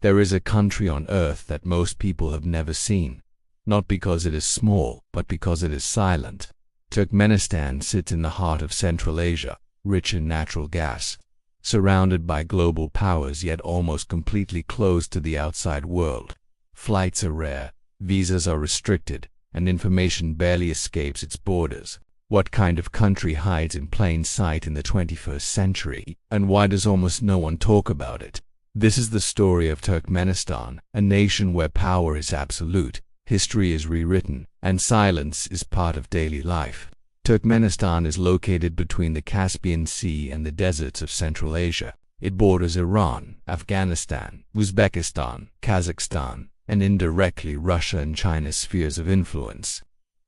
There is a country on earth that most people have never seen, not because it is small, but because it is silent. Turkmenistan sits in the heart of Central Asia, rich in natural gas, surrounded by global powers yet almost completely closed to the outside world. Flights are rare, visas are restricted, and information barely escapes its borders. What kind of country hides in plain sight in the 21st century, and why does almost no one talk about it? This is the story of Turkmenistan, a nation where power is absolute, history is rewritten, and silence is part of daily life. Turkmenistan is located between the Caspian Sea and the deserts of Central Asia. It borders Iran, Afghanistan, Uzbekistan, Kazakhstan, and indirectly Russia and China's spheres of influence.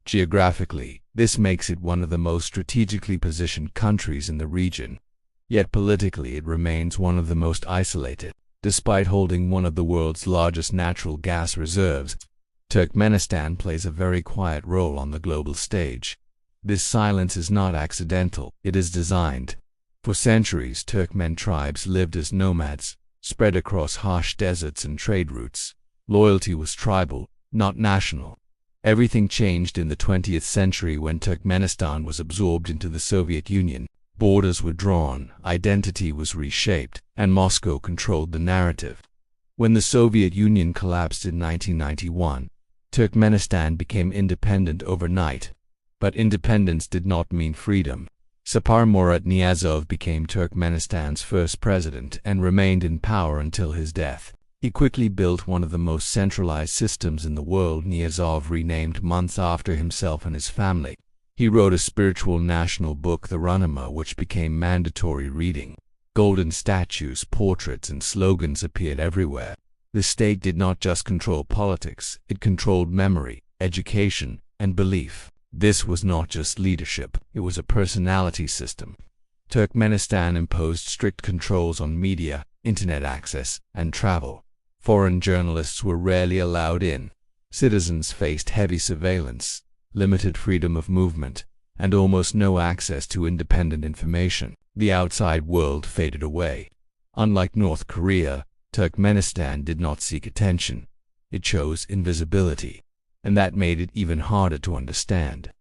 Geographically, this makes it one of the most strategically positioned countries in the region. Yet politically it remains one of the most isolated. Despite holding one of the world's largest natural gas reserves, Turkmenistan plays a very quiet role on the global stage. This silence is not accidental, it is designed. For centuries, Turkmen tribes lived as nomads, spread across harsh deserts and trade routes. Loyalty was tribal, not national. Everything changed in the 20th century when Turkmenistan was absorbed into the Soviet Union. Borders were drawn, identity was reshaped, and Moscow controlled the narrative. When the Soviet Union collapsed in 1991, Turkmenistan became independent overnight. But independence did not mean freedom. Sapar Murat Niyazov became Turkmenistan's first president and remained in power until his death. He quickly built one of the most centralized systems in the world. Niyazov renamed months after himself and his family. He wrote a spiritual national book, the Ruhnama, which became mandatory reading. Golden statues, portraits, and slogans appeared everywhere. The state did not just control politics, it controlled memory, education, and belief. This was not just leadership, it was a personality system. Turkmenistan imposed strict controls on media, internet access, and travel. Foreign journalists were rarely allowed in. Citizens faced heavy surveillance, limited freedom of movement, and almost no access to independent information. The outside world faded away. Unlike North Korea, Turkmenistan did not seek attention. It chose invisibility, and that made it even harder to understand.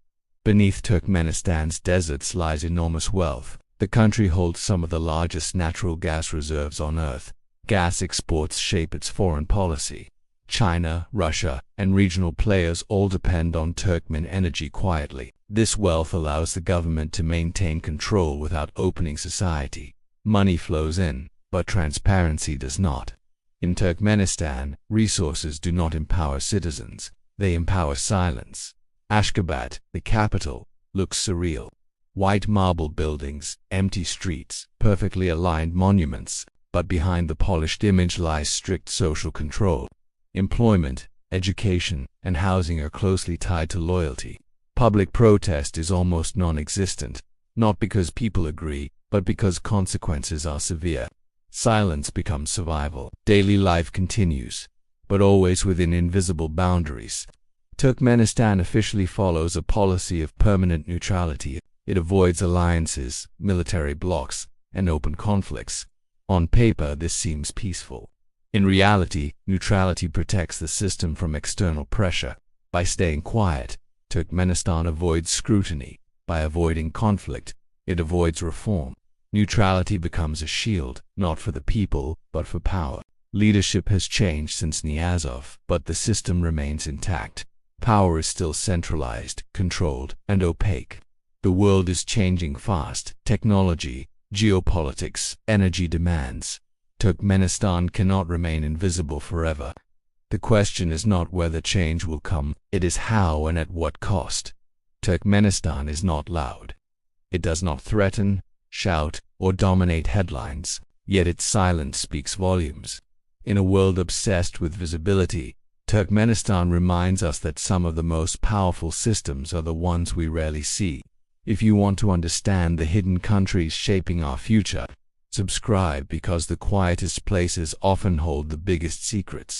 Beneath Turkmenistan's deserts lies enormous wealth. The country holds some of the largest natural gas reserves on Earth. Gas exports shape its foreign policy. China, Russia, and regional players all depend on Turkmen energy quietly. This wealth allows the government to maintain control without opening society. Money flows in, but transparency does not. In Turkmenistan, resources do not empower citizens, they empower silence. Ashgabat, the capital, looks surreal. White marble buildings, empty streets, perfectly aligned monuments, but behind the polished image lies strict social control. Employment, education, and housing are closely tied to loyalty. Public protest is almost non-existent, not because people agree, but because consequences are severe. Silence becomes survival. Daily life continues, but always within invisible boundaries. Turkmenistan officially follows a policy of permanent neutrality. It avoids alliances, military blocs, and open conflicts. On paper, this seems peaceful. In reality, neutrality protects the system from external pressure. By staying quiet, Turkmenistan avoids scrutiny. By avoiding conflict, it avoids reform. Neutrality becomes a shield, not for the people, but for power. Leadership has changed since Niyazov, but the system remains intact. Power is still centralized, controlled, and opaque. The world is changing fast. Technology, geopolitics, energy demands. Turkmenistan cannot remain invisible forever. The question is not whether change will come, it is how and at what cost. Turkmenistan is not loud. It does not threaten, shout, or dominate headlines, yet its silence speaks volumes. In a world obsessed with visibility, Turkmenistan reminds us that some of the most powerful systems are the ones we rarely see. If you want to understand the hidden countries shaping our future, subscribe, because the quietest places often hold the biggest secrets.